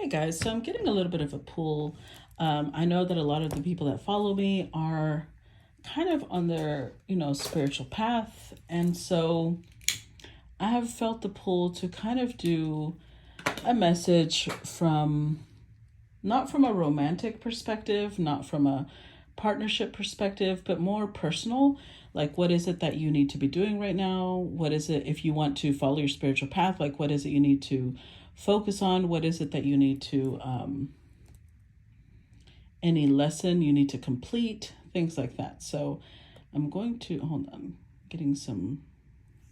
Hey guys, so I'm getting a little bit of a pull. I know that a lot of the people that follow me are kind of on their, spiritual path. And so I have felt the pull to kind of do a message from, not from a romantic perspective, not from a partnership perspective, but more personal. Like, what is it that you need to be doing right now? What is it, if you want to follow your spiritual path, like, what is it you need to focus on? What is it that you need to, any lesson you need to complete? Things like that. So I'm going to, hold on, getting some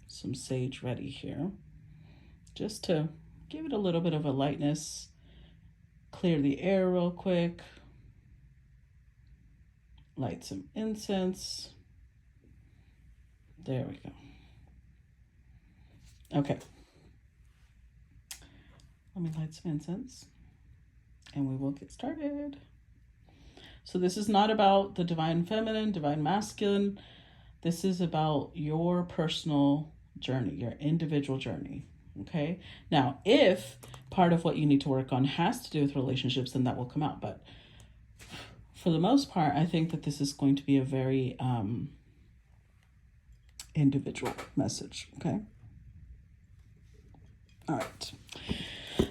sage ready here, just to give it a little bit of a lightness, clear the air real quick, light some incense. There we go. Okay. Let me light some incense and we will get started. So this is not about the divine feminine, divine masculine. This is about your personal journey, your individual journey. Okay. Now, if part of what you need to work on has to do with relationships, then that will come out. But for the most part, I think that this is going to be a very individual message. Okay. All right.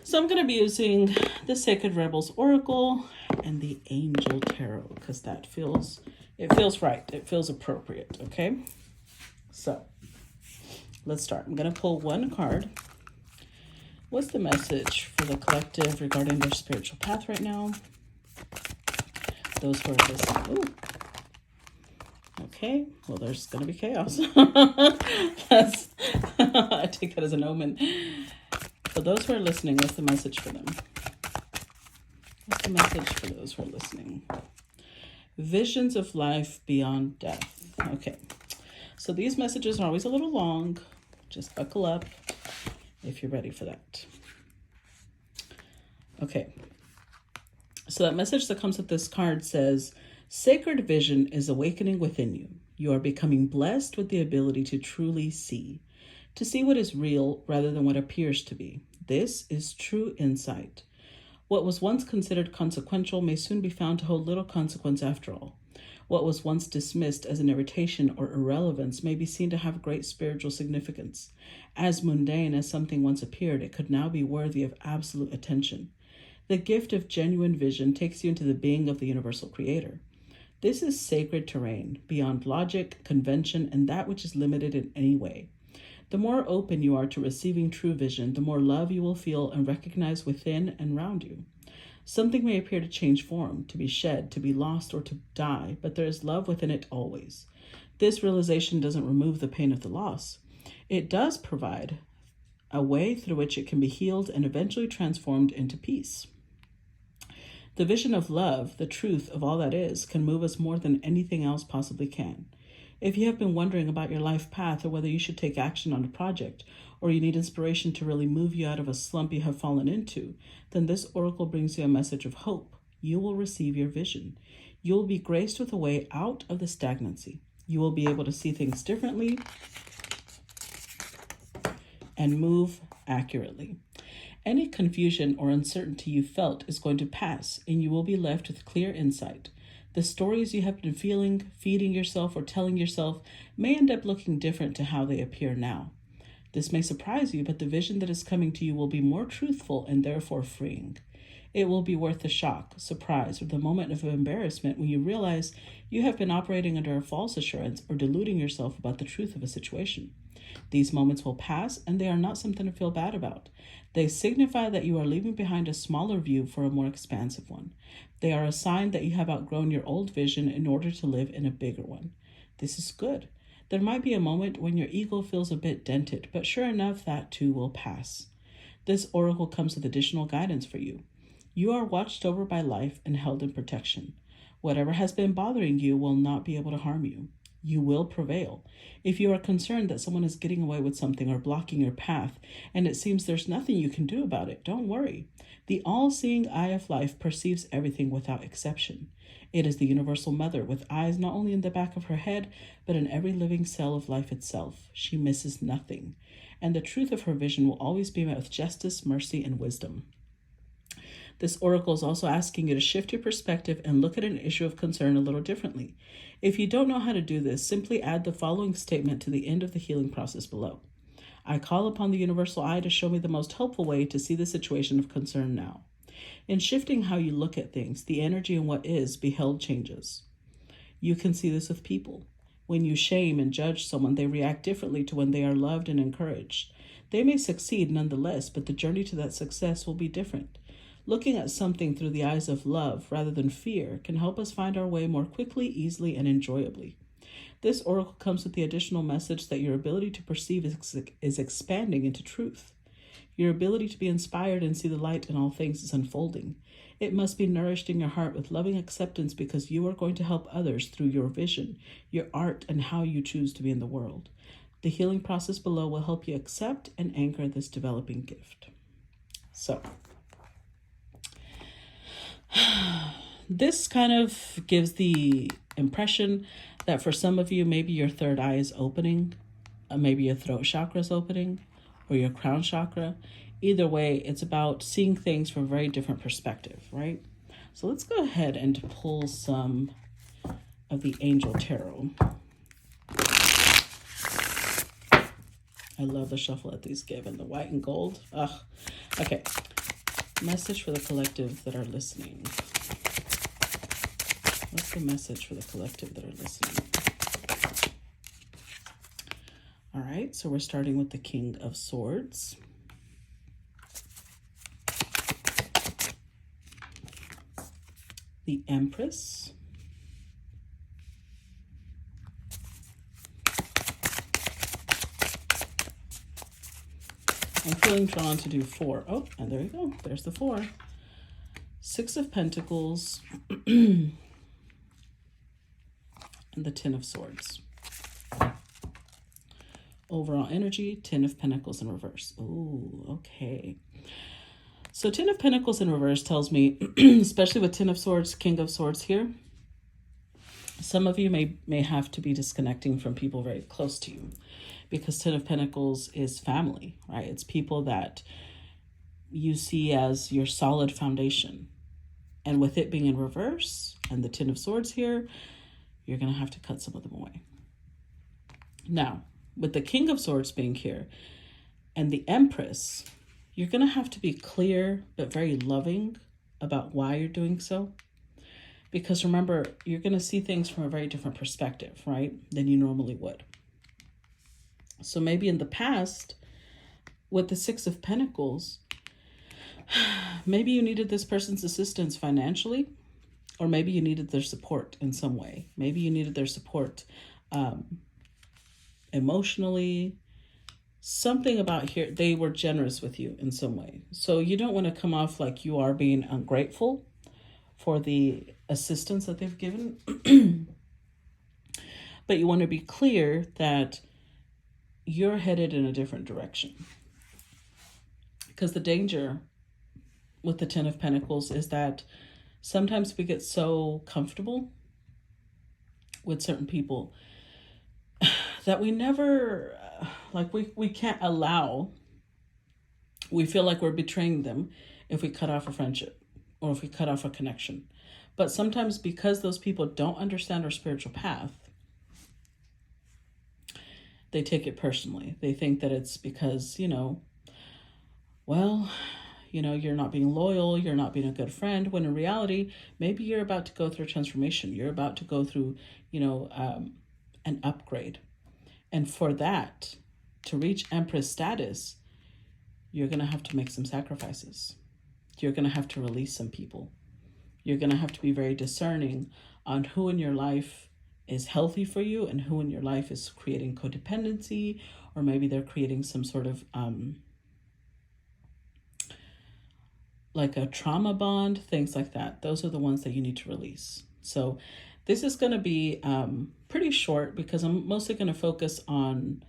So I'm going to be using the Sacred Rebels Oracle and the Angel Tarot because it feels right. It feels appropriate. Okay. So let's start. I'm going to pull one card. What's the message for the collective regarding their spiritual path right now? Those who are listening. Ooh. Okay. Well, there's going to be chaos. I take that as an omen. For those who are listening, what's the message for them? What's the message for those who are listening? Visions of life beyond death. Okay. So these messages are always a little long. Just buckle up if you're ready for that. Okay. So that message that comes with this card says, sacred vision is awakening within you. You are becoming blessed with the ability to truly see. To see what is real rather than what appears to be. This is true insight. What was once considered consequential may soon be found to hold little consequence after all. What was once dismissed as an irritation or irrelevance may be seen to have great spiritual significance. As mundane as something once appeared, it could now be worthy of absolute attention. The gift of genuine vision takes you into the being of the universal creator. This is sacred terrain, beyond logic, convention, and that which is limited in any way. The more open you are to receiving true vision, the more love you will feel and recognize within and around you. Something may appear to change form, to be shed, to be lost, or to die, but there is love within it always. This realization doesn't remove the pain of the loss. It does provide a way through which it can be healed and eventually transformed into peace. The vision of love, the truth of all that is, can move us more than anything else possibly can. If you have been wondering about your life path or whether you should take action on a project, or you need inspiration to really move you out of a slump you have fallen into, then this oracle brings you a message of hope. You will receive your vision. You will be graced with a way out of the stagnancy. You will be able to see things differently and move accurately. Any confusion or uncertainty you felt is going to pass, and you will be left with clear insight. The stories you have been feeling, feeding yourself, or telling yourself may end up looking different to how they appear now. This may surprise you, but the vision that is coming to you will be more truthful and therefore freeing. It will be worth the shock, surprise, or the moment of embarrassment when you realize you have been operating under a false assurance or deluding yourself about the truth of a situation. These moments will pass, and they are not something to feel bad about. They signify that you are leaving behind a smaller view for a more expansive one. They are a sign that you have outgrown your old vision in order to live in a bigger one. This is good. There might be a moment when your ego feels a bit dented, but sure enough, that too will pass. This oracle comes with additional guidance for you. You are watched over by life and held in protection. Whatever has been bothering you will not be able to harm you. You will prevail. If you are concerned that someone is getting away with something or blocking your path, and it seems there's nothing you can do about it, don't worry. The all-seeing eye of life perceives everything without exception. It is the universal mother with eyes not only in the back of her head, but in every living cell of life itself. She misses nothing. And the truth of her vision will always be met with justice, mercy, and wisdom. This oracle is also asking you to shift your perspective and look at an issue of concern a little differently. If you don't know how to do this, simply add the following statement to the end of the healing process below. I call upon the universal eye to show me the most helpful way to see the situation of concern now. In shifting how you look at things, the energy in what is beheld changes. You can see this with people. When you shame and judge someone, they react differently to when they are loved and encouraged. They may succeed nonetheless, but the journey to that success will be different. Looking at something through the eyes of love rather than fear can help us find our way more quickly, easily, and enjoyably. This oracle comes with the additional message that your ability to perceive is expanding into truth. Your ability to be inspired and see the light in all things is unfolding. It must be nourished in your heart with loving acceptance because you are going to help others through your vision, your art, and how you choose to be in the world. The healing process below will help you accept and anchor this developing gift. So, this kind of gives the impression that for some of you, maybe your third eye is opening, maybe your throat chakra is opening, or your crown chakra. Either way, it's about seeing things from a very different perspective, right? So let's go ahead and pull some of the Angel Tarot. I love the shuffle that these give and the white and gold. Ugh. Okay. Message for the collective that are listening. What's the message for the collective that are listening? All right, so we're starting with the King of Swords. The Empress. I'm feeling drawn to do 4. Oh, and there you go. There's the 4. 6 of Pentacles. And the Ten of Swords. Overall energy, 10 of Pentacles in reverse. Ooh, okay. So 10 of Pentacles in reverse tells me, especially with 10 of Swords, King of Swords here, some of you may have to be disconnecting from people very close to you because 10 of Pentacles is family, right? It's people that you see as your solid foundation. And with it being in reverse and the 10 of Swords here, you're going to have to cut some of them away. Now, with the King of Swords being here and the Empress, you're going to have to be clear but very loving about why you're doing so. Because remember, you're going to see things from a very different perspective, right, than you normally would. So maybe in the past, with the 6 of Pentacles, maybe you needed this person's assistance financially, or maybe you needed their support in some way. Maybe you needed their support emotionally. Something about here, they were generous with you in some way. So you don't want to come off like you are being ungrateful for the assistance that they've given. But you want to be clear that you're headed in a different direction. Because the danger with the 10 of Pentacles is that sometimes we get so comfortable with certain people that we never, we can't allow, we feel like we're betraying them if we cut off a friendship or if we cut off a connection. But sometimes because those people don't understand our spiritual path, they take it personally. They think that it's because, you're not being loyal, you're not being a good friend, when in reality, maybe you're about to go through a transformation. You're about to go through, an upgrade. And for that, to reach Empress status, you're going to have to make some sacrifices. You're going to have to release some people. You're going to have to be very discerning on who in your life is healthy for you and who in your life is creating codependency, or maybe they're creating some sort of like a trauma bond, things like that. Those are the ones that you need to release. So this is going to be pretty short because I'm mostly going to focus on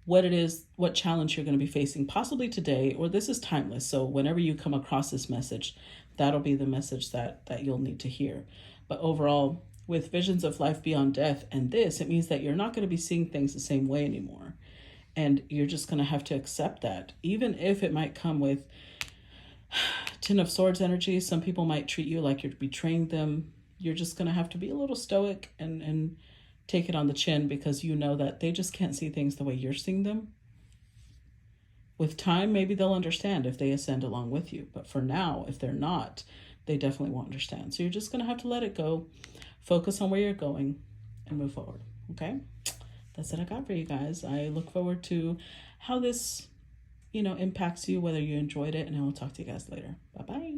what it is, what challenge you're going to be facing possibly today, or this is timeless. So whenever you come across this message, that'll be the message that you'll need to hear. But overall, with visions of life beyond death and this, it means that you're not going to be seeing things the same way anymore. And you're just going to have to accept that, even if it might come with Ten of Swords energy, some people might treat you like you're betraying them. You're just going to have to be a little stoic and take it on the chin, because you know that they just can't see things the way you're seeing them. With time, maybe they'll understand if they ascend along with you. But for now, if they're not, they definitely won't understand. So you're just going to have to let it go, focus on where you're going, and move forward. Okay? That's what I got for you guys. I look forward to how this, impacts you, whether you enjoyed it, and I will talk to you guys later. Bye-bye.